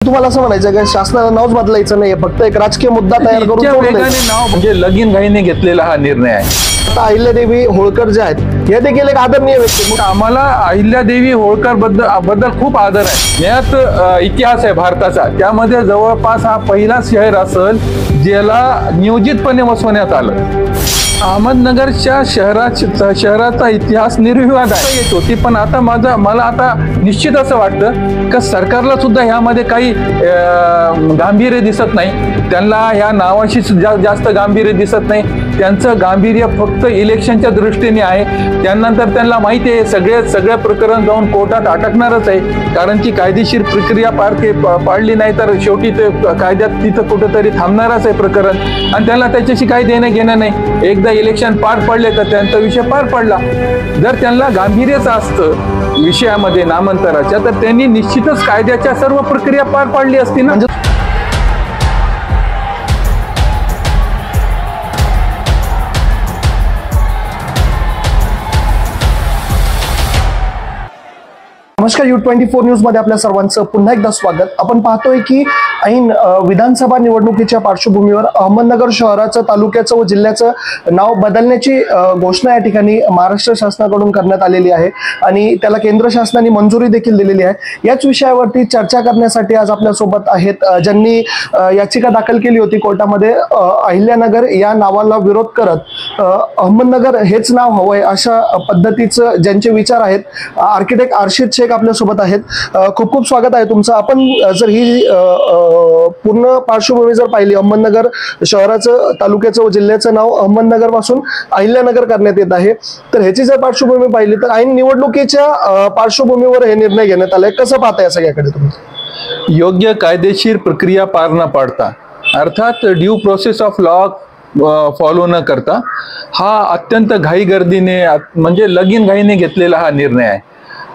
तुम्हाला असं म्हणायचं का शासनाला नावच बदलायचं नाही, फक्त एक राजकीय मुद्दा तयार करून नाव म्हणजे लगीन घाईने घेतलेला हा निर्णय आहे. आता अहिल्यादेवी होळकर जे आहेत हे देखील एक आदरणीय व्यक्ती. आम्हाला अहिल्यादेवी होळकर बद्दल खूप आदर आहे. यात इतिहास आहे भारताचा, त्यामध्ये जवळपास हा पहिला शहर असेल ज्याला नियोजितपणे वसवण्यात आलं. अहमदनगरच्या शहराचा इतिहास निर्विवाद आहे येत होती, पण आता मला आता निश्चित असं वाटतं की सरकारला सुद्धा ह्यामध्ये काही गांभीर्य दिसत नाही. त्यांना ह्या नावाशी जास्त गांभीर्य दिसत नाही. त्यांचं गांभीर्य फक्त इलेक्शनच्या दृष्टीने आहे. त्यानंतर त्यांना माहिती आहे सगळे प्रकरण जाऊन कोर्टात अटकणारच आहे, कारण की कायदेशीर प्रक्रिया पाळली नाही तर शेवटी ते कायद्यात तिथं कुठंतरी थांबणारच आहे प्रकरण, आणि त्यांना त्याच्याशी काही देणं घेणं नाही. एकदा इलेक्शन पार पडले तर त्यांचा विषय पार पडला. जर त्यांना गांभीर्यच असतं विषयामध्ये नामांतराच्या तर त्यांनी निश्चितच कायद्याच्या सर्व प्रक्रिया पार पाडली असती ना. नमस्कार, U24 न्यूज मध्ये आपल्या सर्वांचं पुन्हा एकदा स्वागत. आपण पाहतोय की ऐन विधानसभा निवडणुकीच्या पार्श्वभूमीवर अहमदनगर शहराचं, तालुक्याचं व जिल्ह्याचं नाव बदलण्याची घोषणा या ठिकाणी महाराष्ट्र शासनाकडून करण्यात आलेली आहे आणि त्याला केंद्र शासनाने मंजुरी देखील दिलेली आहे. याच विषयावरती चर्चा करण्यासाठी आज आपल्या सोबत आहेत ज्यांनी याचिका दाखल केली होती कोर्टामध्ये. अहिल्यानगर या नावाला विरोध करत अहमदनगर हेच नाव हवंय अशा पद्धतीचं ज्यांचे विचार आहेत, आर्किटेक्ट अर्शिद शेख आपल्या सोबत आहेत. खूप खूप स्वागत आहे तुमचं. आपण जर ही पूर्ण पार्श्वभूमी जर पाहिली, अहमदनगर शहराचं, तालुक्याचं व जिल्ह्याचं नाव अहमदनगर पासून अहिल्यानगर करण्यात येत आहे, तर ह्याची जर पार्श्वभूमी पाहिली तर ऐन निवडणुकीच्या पार्श्वभूमीवर हे निर्णय घेण्यात आलाय. कसं पाहताय या सगळ्याकडे तुम्ही? योग्य कायदेशीर प्रक्रिया पार न पाडता, अर्थात due process of law follow न करता हा अत्यंत घाईगर्दीने म्हणजे लगीन घाईने घेतलेला हा निर्णय आहे.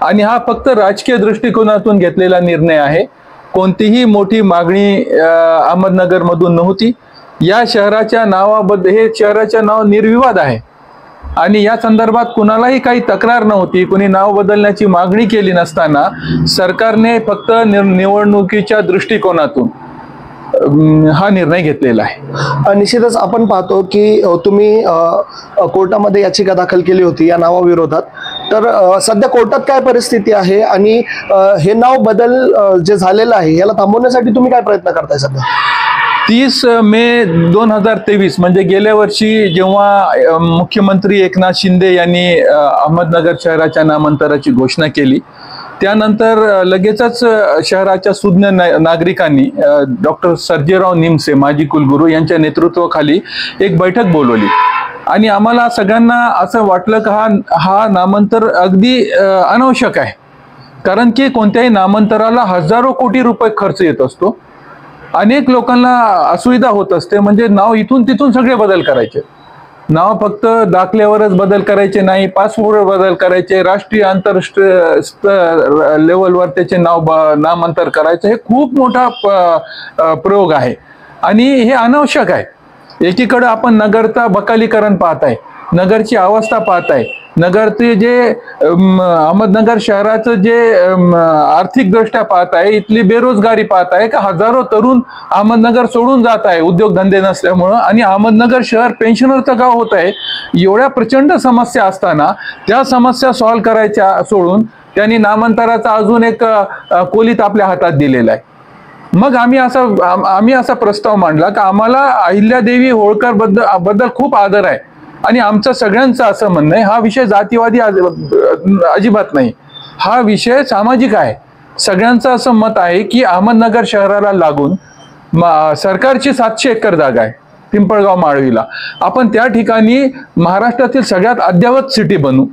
आणि हा फक्त राजकीय दृष्टिकोनातून घेतलेला निर्णय आहे. कोणतीही मोठी मागणी अहमदनगर मधून नव्हती. या शहराच्या नावाबद्दल, हे शहराचे नाव निर्विवाद आहे आणि या संदर्भात कुणालाही काही तक्रार नव्हती. कुणी नाव बदलण्याची मागणी केली नसताना सरकारने फक्त निवडणुकीच्या दृष्टिकोनातून हा निर्णय घेतलेला आहे. निश्चितच आपण पाहतो की तुम्ही कोर्टामध्ये याचिका दाखल केली होती या नावाविरोधात. तर सध्या कोर्टात काय परिस्थिती आहे आणि हे नाव बदल जे झालेलं आहे याला थांबवण्यासाठी तुम्ही काय प्रयत्न करताय सध्या? 30 मे 2023 म्हणजे गेल्या वर्षी जेव्हा मुख्यमंत्री एकनाथ शिंदे यांनी अहमदनगर शहराच्या नामांतराची घोषणा केली, त्यानंतर लगेचच शहराच्या सुज्ञ नागरिकांनी डॉक्टर सर्जेराव निमसे माजी कुलगुरू यांच्या नेतृत्वाखाली एक बैठक बोलवली आणि आम्हाला सगळ्यांना असं वाटलं की हा नामांतर अगदी अनावश्यक आहे, कारण की कोणत्याही नामांतराला हजारो कोटी रुपये खर्च येत असतो. अनेक लोकांना असुविधा होत असते. म्हणजे नाव इथून तिथून सगळे बदल करायचे, नाव फक्त दाखल्यावरच बदल करायचे नाही, पासपोर्टवर बदल करायचे, राष्ट्रीय आंतरराष्ट्रीय लेवलवर त्याचे नामांतर करायचं, हे खूप मोठा प्रयोग आहे आणि हे अनावश्यक आहे. एकीकडे आपण नगरचा बकालीकरण पाहताय, नगरची अवस्था पाहताय, नगरचे जे अहमदनगर शहराचं जे आर्थिकदृष्ट्या पाहत आहे, इथली बेरोजगारी पाहत आहे का हजारो तरुण अहमदनगर सोडून जात आहे उद्योगधंदे नसल्यामुळं, आणि अहमदनगर शहर पेन्शनरचं गाव होत आहे. एवढ्या प्रचंड समस्या असताना त्या समस्या सॉल्व्ह करायच्या सोडून त्यांनी नामांतराचा अजून एक कोलीत आपल्या हातात दिलेला आहे. मग आम्ही असा प्रस्ताव मांडला की आम्हाला अहिल्यादेवी होळकर बद्दल खूप आदर आहे आणि आमचं सगळ्यांचं असं म्हणणं आहे, हा विषय जातीवादी अजिबात नाही, हा विषय सामाजिक आहे. सगळ्यांचं असं मत आहे की अहमदनगर शहराला लागून सरकारची 700 एकर जागा आहे पिंपळगाव माळवीला. आपण त्या ठिकाणी महाराष्ट्रातील सगळ्यात अद्ययावत सिटी बनवू.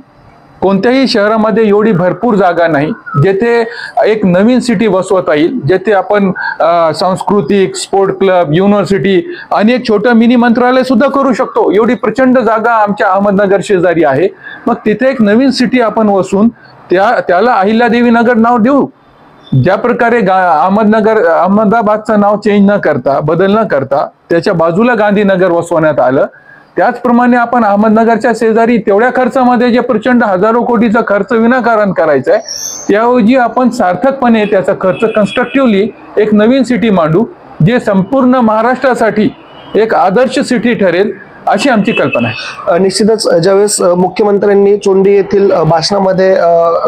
कोणत्याही शहरामध्ये एवढी भरपूर जागा नाही जेथे एक नवीन सिटी बसवता येईल, जेथे आपण सांस्कृतिक, स्पोर्ट क्लब, युनिव्हर्सिटी आणि एक छोटं मिनी मंत्रालय सुद्धा करू शकतो. एवढी प्रचंड जागा आमच्या अहमदनगर शेजारी आहे. मग तिथे एक नवीन सिटी आपण वसून त्याला अहिल्यादेवी नगर नाव देऊ. ज्या प्रकारे अहमदाबादचं नाव चेंज न करता, बदल न करता त्याच्या बाजूला गांधीनगर वसवण्यात आलं, त्याचप्रमाणे आपण अहमदनगरच्या शेजारी तेवढ्या खर्चामध्ये जे प्रचंड हजारो कोटीचा खर्च विनाकारण करायचा आहे, त्याऐवजी आपण सार्थकपणे त्याचा खर्च कन्स्ट्रक्टिव्हली एक नवीन सिटी मांडू, जे संपूर्ण महाराष्ट्रासाठी एक आदर्श सिटी ठरेल, अशी आमची कल्पना आहे. निश्चितच ज्यावेळेस मुख्यमंत्र्यांनी चोंडी येथील भाषणामध्ये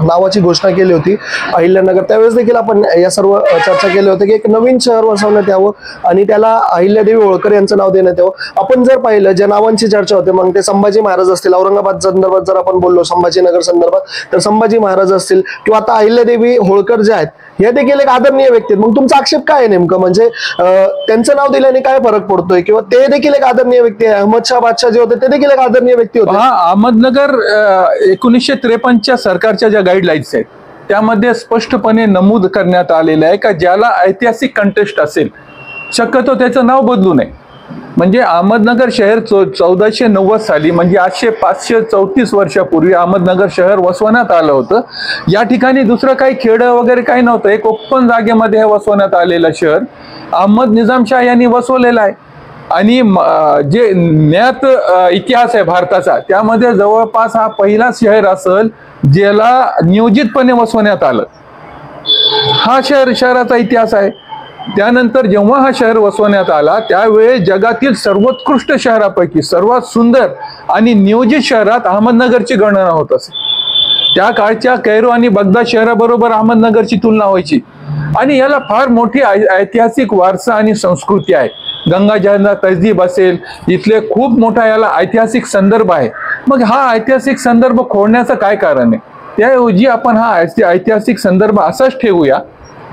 नावाची घोषणा केली होती अहिल्यानगर, त्यावेळेस देखील आपण या सर्व चर्चा केली होती की एक नवीन शहर वसवण्यात यावं आणि त्याला अहिल्यादेवी होळकर यांचं नाव देण्यात यावं. आपण जर पाहिलं ज्या नावांची चर्चा होते, मग ते संभाजी महाराज असतील, औरंगाबाद संदर्भात जर आपण बोललो संभाजीनगर संदर्भात, तर संभाजी महाराज असतील किंवा आता अहिल्यादेवी होळकर जे आहेत हे देखील एक आदरणीय व्यक्ती आहेत. मग तुमचा आक्षेप काय आहे नेमकं, म्हणजे त्यांचं नाव दिल्याने काय फरक पडतोय, किंवा ते देखील एक आदरणीय व्यक्ती आहे, अहमदशाह बादशाह जे होते ते देखील एक आदरणीय व्यक्ती होते. हा, अहमदनगर 1953च्या सरकारच्या ज्या गाईडलाईन्स आहेत त्यामध्ये स्पष्टपणे नमूद करण्यात आलेलं आहे का ज्याला ऐतिहासिक कंटेस्ट असेल शक्यतो त्याचं नाव बदलू नये. म्हणजे अहमदनगर शहर 1490 साली, म्हणजे 534 वर्षापूर्वी अहमदनगर शहर वसवण्यात आलं होतं. या ठिकाणी दुसरं काही खेडं वगैरे काही नव्हतं, एक ओपन जागेमध्ये हे वसवण्यात आलेलं शहर अहमद निजामशाह यांनी वसवलेलं आहे. आणि जे ज्ञात इतिहास आहे भारताचा, त्यामध्ये जवळपास हा पहिला शहर असेल ज्याला नियोजितपणे वसवण्यात आलं. हा शहराचा इतिहास आहे. त्यानंतर जेव्हा हा शहर वसवण्यात आला त्यावेळेस जगातील सर्वोत्कृष्ट शहरापैकी सर्वात सुंदर आणि नियोजित शहरात अहमदनगरची गणना होत असे. त्या काळच्या कैरो आणि बगदाद शहराबरोबर अहमदनगरची तुलना व्हायची. आणि याला फार मोठी ऐतिहासिक वारसा आणि संस्कृती आहे. गंगा जमुना तहजीब असेल, इथले खूप मोठा याला ऐतिहासिक संदर्भ आहे. मग हा ऐतिहासिक संदर्भ खोडण्याचं काय कारण आहे? त्याऐवजी आपण हा ऐतिहासिक संदर्भ असाच ठेवूया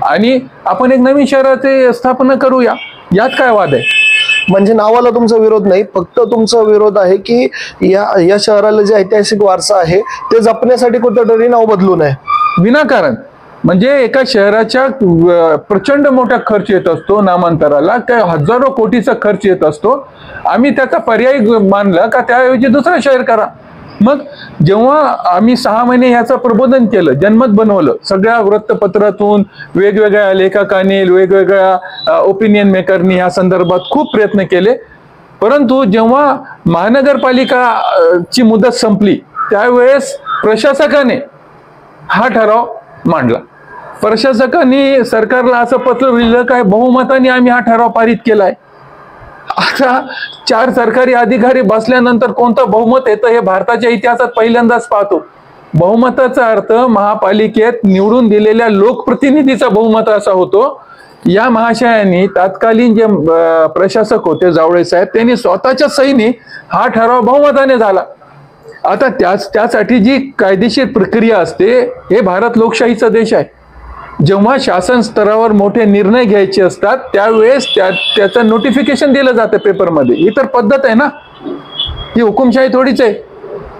आणि आपण एक नवीन शहराची स्थापना करूया. यात काय वाद आहे? म्हणजे नावाला तुमचा विरोध नाही, फक्त तुमचा विरोध आहे की या शहराला जे ऐतिहासिक वारसा आहे ते जपण्यासाठी कुठेतरी नाव बदलू नये विनाकारण. म्हणजे एका शहराच्या प्रचंड मोठा खर्च येत असतो नामांतराला, काय हजारो कोटीचा खर्च येत असतो. आम्ही त्याचा पर्याय मानला का त्याऐवजी दुसरं शहर करा. मग जेव्हा आम्ही 6 महिने याचं प्रबोधन केलं, जनमत बनवलं, सगळ्या वृत्तपत्रातून वेगवेगळ्या लेखकांनी वेगवेगळ्या ओपिनियन मेकरनी या संदर्भात खूप प्रयत्न केले, परंतु जेव्हा महानगरपालिकाची मुदत संपली त्यावेळेस प्रशासकाने हा ठराव मांडला. प्रशासकांनी सरकारला असं पत्र लिहिलं काय बहुमताने आम्ही हा ठराव पारित केलाय. आता 4 सरकारी अधिकारी बसल्यानंतर कोणतं बहुमत येतं हे भारताच्या इतिहासात पहिल्यांदाच पाहतो. बहुमताचा अर्थ महापालिकेत निवडून दिलेल्या लोकप्रतिनिधीचा बहुमत असा होतो. या महाशयांनी तत्कालीन जे प्रशासक होते जावळे साहेब, त्यांनी स्वतःच्या सहीने हा ठराव बहुमताने झाला. आता त्यासाठी जी कायदेशीर प्रक्रिया असते, हे भारत लोकशाहीचा देश आहे. जेव्हा शासन स्तरावर मोठे निर्णय घ्यायचे असतात त्यावेळेस त्याचं नोटिफिकेशन दिलं जातं पेपरमध्ये. ही तर पद्धत आहे ना, ही हुकुमशाही थोडीच आहे.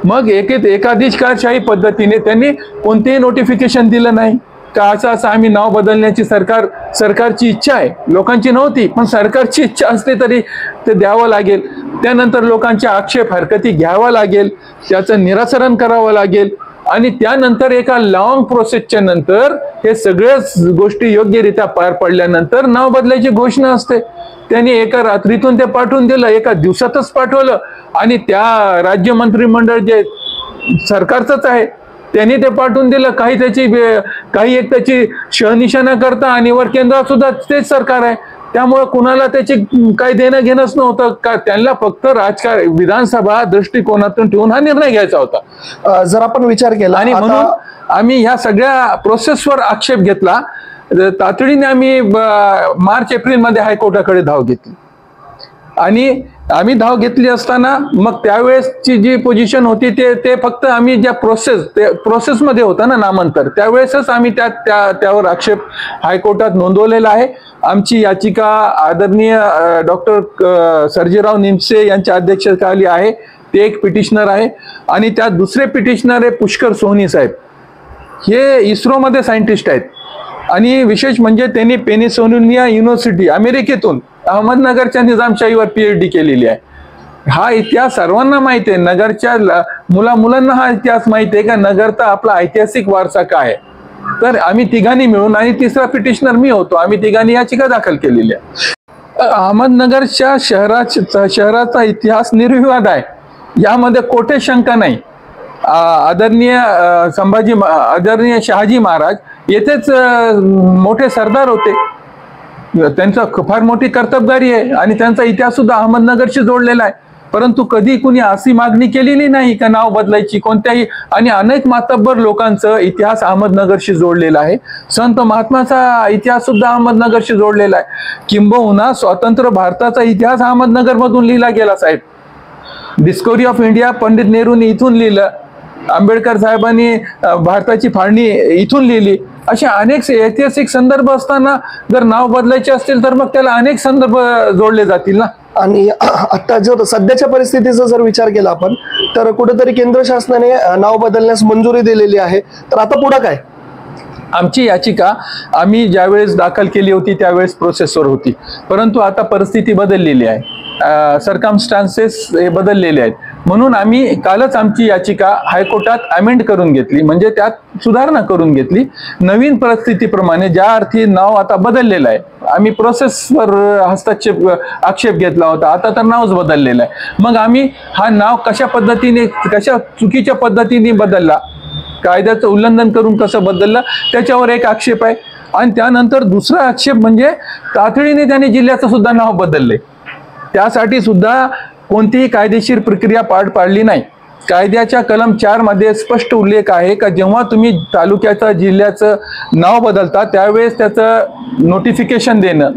मग एकाधिकारशाही पद्धतीने त्यांनी कोणतेही नोटिफिकेशन दिलं नाही का असं आम्ही नाव बदलण्याची सरकारची इच्छा आहे. लोकांची नव्हती, पण सरकारची इच्छा असते तरी ते द्यावं लागेल. त्यानंतर लोकांच्या आक्षेप हरकती घ्यावा लागेल, त्याचं निराकरण करावं लागेल आणि त्यानंतर एका लॉंग प्रोसेसच्या नंतर हे सगळ्याच गोष्टी योग्यरित्या पार पडल्यानंतर नाव बदलायची घोषणा असते. त्यांनी एका रात्रीतून ते पाठवून दिलं, एका दिवसातच पाठवलं आणि त्या राज्य मंत्रिमंडळ जे सरकारचंच आहे त्यांनी ते पाठवून दिलं. काही एक त्याची शहनिशाणा करता आणि वर केंद्रात सुद्धा तेच सरकार आहे. त्यामुळे कुणाला त्याची काही देणं घेणंच नव्हतं का, त्यांना फक्त राजकारण विधानसभा दृष्टिकोनातून ठेवून हा निर्णय घ्यायचा होता. जर आपण विचार केला आणि म्हणून आम्ही ह्या सगळ्या प्रोसेसवर आक्षेप घेतला. तातडीने आम्ही मार्च एप्रिल मध्ये हायकोर्टाकडे धाव घेतली आणि आम्ही धाव घेतली असताना मग त्यावेळेसची जी पोझिशन होती ते फक्त आम्ही ज्या प्रोसेसमध्ये होता ना नामांतर, त्यावेळेसच आम्ही त्यावर आक्षेप हायकोर्टात नोंदवलेला आहे. आमची याचिका आदरणीय डॉक्टर सर्जेराव निमसे यांच्या अध्यक्षतेखाली आहे. ते एक पिटिशनर आहे आणि त्यात दुसरे पिटिशनर आहे पुष्कर सोहनी साहेब. हे इस्रोमध्ये सायंटिस्ट आहेत आणि विशेष म्हणजे त्यांनी पेनिसिल्व्हेनिया युनिव्हर्सिटी अमेरिकेतून अहमदनगरच्या निजामशाहीवर PhD केलेली आहे. हा इतिहास सर्वांना माहिती आहे. नगरच्या मुलांना हा इतिहास माहिती आहे का नगरचा आपला ऐतिहासिक वारसा काय आहे. तर आम्ही तिघांनी मिळून आणि तिसरा पिटिशनर मी होतो, आम्ही तिघांनी याचिका दाखल केलेली आहे. अहमदनगरच्या शहराचा इतिहास निर्विवाद आहे, यामध्ये कोठे शंका नाही. आदरणीय आदरणीय शहाजी महाराज येथेच मोठे सरदार होते. त्यांचा फार मोठी कर्तबगारी आहे आणि त्यांचा इतिहास सुद्धा अहमदनगरशी जोडलेला आहे. परंतु कधी कुणी अशी मागणी केलेली नाही का नाव बदलायची कोणत्याही. आणि अनेक मातब्बर लोकांचा इतिहास अहमदनगरशी जोडलेला आहे. संत महात्माचा इतिहास सुद्धा अहमदनगरशी जोडलेला आहे. किंबहुना स्वतंत्र भारताचा इतिहास अहमदनगर मधून लिहिला गेला साहेब. डिस्कवरी ऑफ इंडिया पंडित नेहरूंनी इथून लिहिलं, आंबेडकर साहेबांनी भारताची फाळणी इथून लिहिली. असे अनेक ऐतिहासिक संदर्भ असताना जर नाव बदलायचे असतील तर मग त्याला अनेक संदर्भ जोडले जातील ना. आणि आता जर सध्याच्या परिस्थितीचा जर विचार केला आपण तर कुठेतरी केंद्र शासनाने नाव बदलण्यास मंजुरी दिलेली आहे, तर आता पुढे काय? आमची याचिका आम्ही ज्यावेळेस दाखल केली होती त्यावेळेस प्रोसेसवर होती, परंतु आता परिस्थिती बदललेली आहे, सर्कमस्टान्सेस हे बदललेले आहेत. म्हणून आम्ही कालच आमची याचिका हायकोर्टात अमेंड करून घेतली, म्हणजे त्यात सुधारणा करून घेतली. नवीन परिस्थितीप्रमाणे ज्या अर्थी नाव आता बदललेलं आहे, आम्ही प्रोसेसवर आक्षेप घेतला होता, आता तर नावच बदललेलं आहे. मग आम्ही हा नाव कशा चुकीच्या पद्धतीने बदलला, कायद्याचं उल्लंघन करून कसं बदललं, त्याच्यावर एक आक्षेप आहे. आणि त्यानंतर दुसरा आक्षेप म्हणजे तातडीने त्याने जिल्ह्याचं सुद्धा नाव बदलले. त्यासाठी सुद्धा कोणतीही कायदेशीर प्रक्रिया पार पाडली नाही. कायद्याच्या कलम 4 मध्ये स्पष्ट उल्लेख आहे का जेव्हा तुम्ही तालुक्याचं जिल्ह्याचं नाव बदलता त्यावेळेस त्याचं नोटिफिकेशन देणं,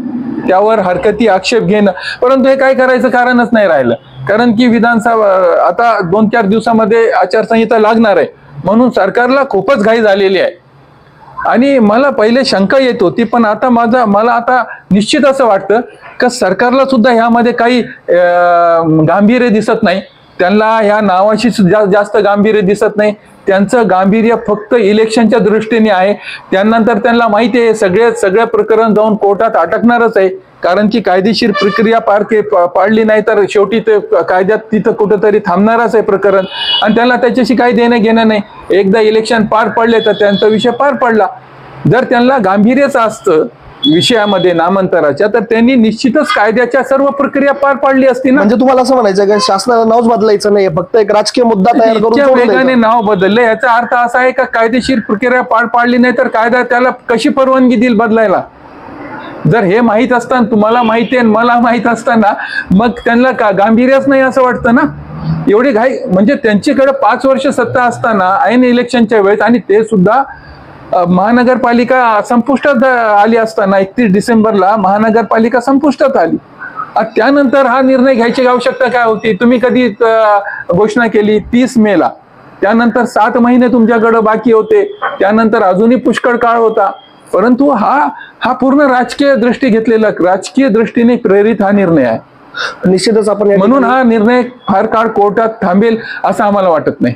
त्यावर हरकती आक्षेप घेणं. परंतु हे काय करायचं कारणच नाही राहिलं, कारण की विधानसभा आता 2-4 दिवसामध्ये आचारसंहिता लागणार आहे, म्हणून सरकारला खूपच घाई झालेली आहे. आणि मला पहिले शंका येत होती, पण आता मला आता निश्चित असं वाटतं का सरकारला सुद्धा ह्यामध्ये काही गांभीर्य दिसत नाही. त्यांना ह्या नावाशी जास्त गांभीर्य दिसत नाही. त्यांचं गांभीर्य फक्त इलेक्शनच्या दृष्टीने आहे. त्यानंतर त्यांना माहिती आहे सगळं प्रकरण जाऊन कोर्टात अटकणारच आहे, कारण की कायदेशीर प्रक्रिया पाडली नाही तर शेवटी ते कायद्यात तिथं कुठंतरी थांबणारच आहे प्रकरण. आणि त्यांना त्याच्याशी काही देणं घेणं नाही. एकदा इलेक्शन पार पडले तर त्यांचा विषय पार पडला. जर त्यांना गांभीर्यच असतं विषयामध्ये नामांतराच्या तर त्यांनी निश्चितच कायद्याच्या सर्व प्रक्रिया पार पाडली असती ना. म्हणजे तुम्हाला असं म्हणायचं का शासनाला नावच बदलायचं नाही, फक्त एक राजकीय मुद्दा तयार करून वेगाने नाव बदलले, याचा अर्थ असा आहे का कायदेशीर प्रक्रिया पार पाडली नाही तर कायदा त्याला कशी परवानगी देईल बदलायला. जर हे माहित असताना, तुम्हाला माहिती आहे मला माहित असताना, मग त्यांना गांभीर्यच नाही असं वाटतं ना. एवढी घाई म्हणजे त्यांच्याकडे 5 वर्ष सत्ता असताना ऐन इलेक्शनच्या वेळेस, आणि ते सुद्धा महानगरपालिका संपुष्टात आली असताना 31 डिसेंबरला महानगरपालिका संपुष्टात आली. त्यानंतर हा निर्णय घ्यायची आवश्यकता काय होती? तुम्ही कधी घोषणा केली? 30 मेला. त्यानंतर 7 महिने तुमच्याकडे बाकी होते, त्यानंतर अजूनही पुष्कळ काळ होता. परंतु हा पूर्ण राजकीय दृष्टी घेतलेला, राजकीय दृष्टीने प्रेरित हा निर्णय आहे. निश्चितच आपण म्हणून हा निर्णय फार काळ कोर्टात थांबेल असं आम्हाला वाटत नाही.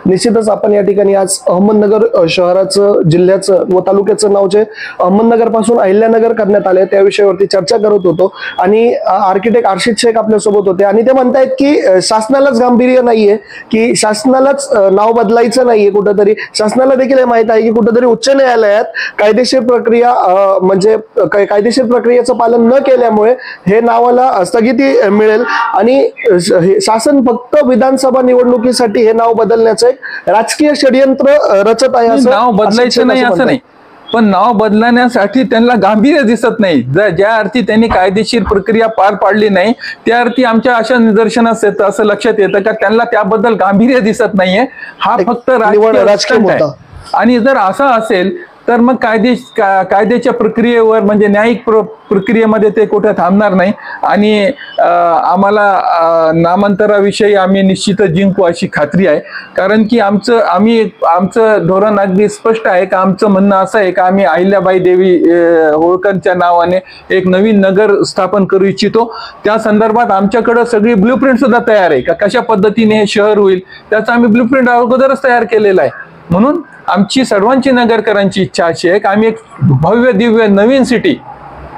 निश्चितच आपण या ठिकाणी आज अहमदनगर शहराचं, जिल्ह्याचं व तालुक्याचं नाव जे अहमदनगर पासून अहिल्यानगर करण्यात आले त्या विषयावरती चर्चा करत होतो. आणि आर्किटेक्ट अर्शिद शेख आपल्यासोबत होते आणि ते म्हणतायत की शासनालाच गांभीर्य नाहीये, की शासनालाच नाव बदलायचं नाहीये. कुठंतरी शासनाला देखील हे माहित आहे की कुठंतरी उच्च न्यायालयात कायदेशीर प्रक्रिया म्हणजे कायदेशीर प्रक्रियेचं पालन न केल्यामुळे हे नावाला स्थगिती मिळेल आणि शासन फक्त विधानसभा निवडणुकीसाठी हे नाव बदलण्याचं एक राजकीय षडयंत्र रचत आहे. नाव बदलायचं नाही असं नाही, पण नाव बदलण्यासाठी त्यांना गांभीर्य दिसत नाही. ज्या अर्थी त्यांनी कायदेशीर प्रक्रिया पार पाडली नाही त्या अर्थी आमच्या अशा निदर्शनास येतं, असं लक्षात येतं का त्यांना त्याबद्दल गांभीर्य दिसत नाहीये. हा फक्त राजकीय मुद्दा. आणि जर असं असेल तर मग कायद्याच्या प्रक्रियेवर म्हणजे न्यायिक प्रक्रियेमध्ये ते कुठे थांबणार नाही. आणि आम्हाला नामांतराविषयी आम्ही निश्चितच जिंकू अशी खात्री आहे, कारण की आमचं धोरण अगदी स्पष्ट आहे का आमचं म्हणणं असं आहे का आम्ही अहिल्याबाई देवी होळकरच्या नावाने एक नवीन नगर स्थापन करू इच्छितो. त्या संदर्भात आमच्याकडे सगळी ब्ल्यूप्रिंट सुद्धा तयार आहे का कशा पद्धतीने हे शहर होईल, त्याचा आम्ही ब्ल्यूप्रिंट अगोदरच तयार केलेला आहे. म्हणून आमची सर्वांची नगरकरांची इच्छा अशी आहे की आम्ही एक भव्य दिव्य नवीन सिटी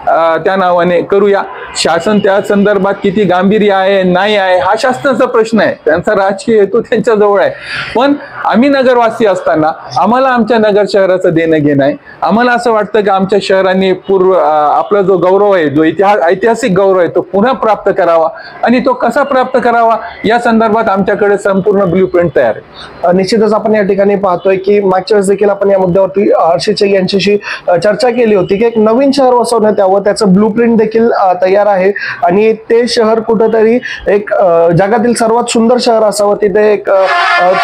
त्या नावाने करूया. शासन त्या संदर्भात किती गांभीर्य आहे नाही आहे हा शासनाचा प्रश्न आहे, त्यांचा राजकीय हेतू त्यांच्या जवळ आहे. पण आम्ही नगरवासी असताना आम्हाला आमच्या नगर शहराचं देणं घेणं आहे. आम्हाला असं वाटतं की आमच्या शहराने आपला जो गौरव आहे, जो ऐतिहासिक गौरव आहे, तो पुन्हा प्राप्त करावा. आणि तो कसा प्राप्त करावा या संदर्भात आमच्याकडे संपूर्ण ब्ल्यूप्रिंट तयार आहे. निश्चितच आपण या ठिकाणी पाहतोय की मागच्या वेळेस देखील आपण या मुद्द्यावरती हर्षित यांच्याशी चर्चा केली होती की एक नवीन शहर वसवण्यात यावं, त्याचं ब्लूप्रिंट देखील तयार आहे आणि ते शहर कुठेतरी एक जगातील सर्वात सुंदर शहर असावं, तिथे एक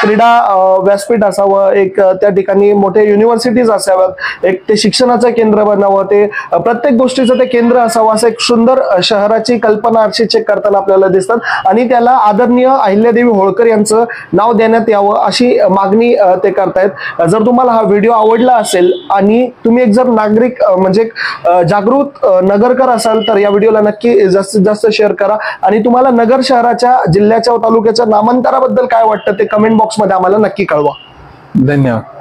क्रीडा व्यासपीठ असावं, एक त्या ठिकाणी मोठे युनिव्हर्सिटीज असाव्यात, एक ते शिक्षणाचं केंद्र बनावं, ते प्रत्येक गोष्टीचं ते केंद्र असावं, असं एक सुंदर शहराची कल्पना हर्षित शेख करताना आपल्याला दिसतात आणि त्याला आदरणीय अहिल्यादेवी होळकर यांचं नाव देण्यात यावं अशी मागणी ते करतायत. जर तुम्हाला हा व्हिडिओ आवडला असेल आणि तुम्ही एक जर नागरिक म्हणजे जागृत नगरकर असाल तर या व्हिडिओला नक्की जास्तीत जास्त शेअर करा आणि तुम्हाला नगर शहराच्या, जिल्ह्याच्या व तालुक्याच्या नामांतराबद्दल काय वाटतं ते कमेंट बॉक्समध्ये आम्हाला नक्की कळवा. धन्यवाद.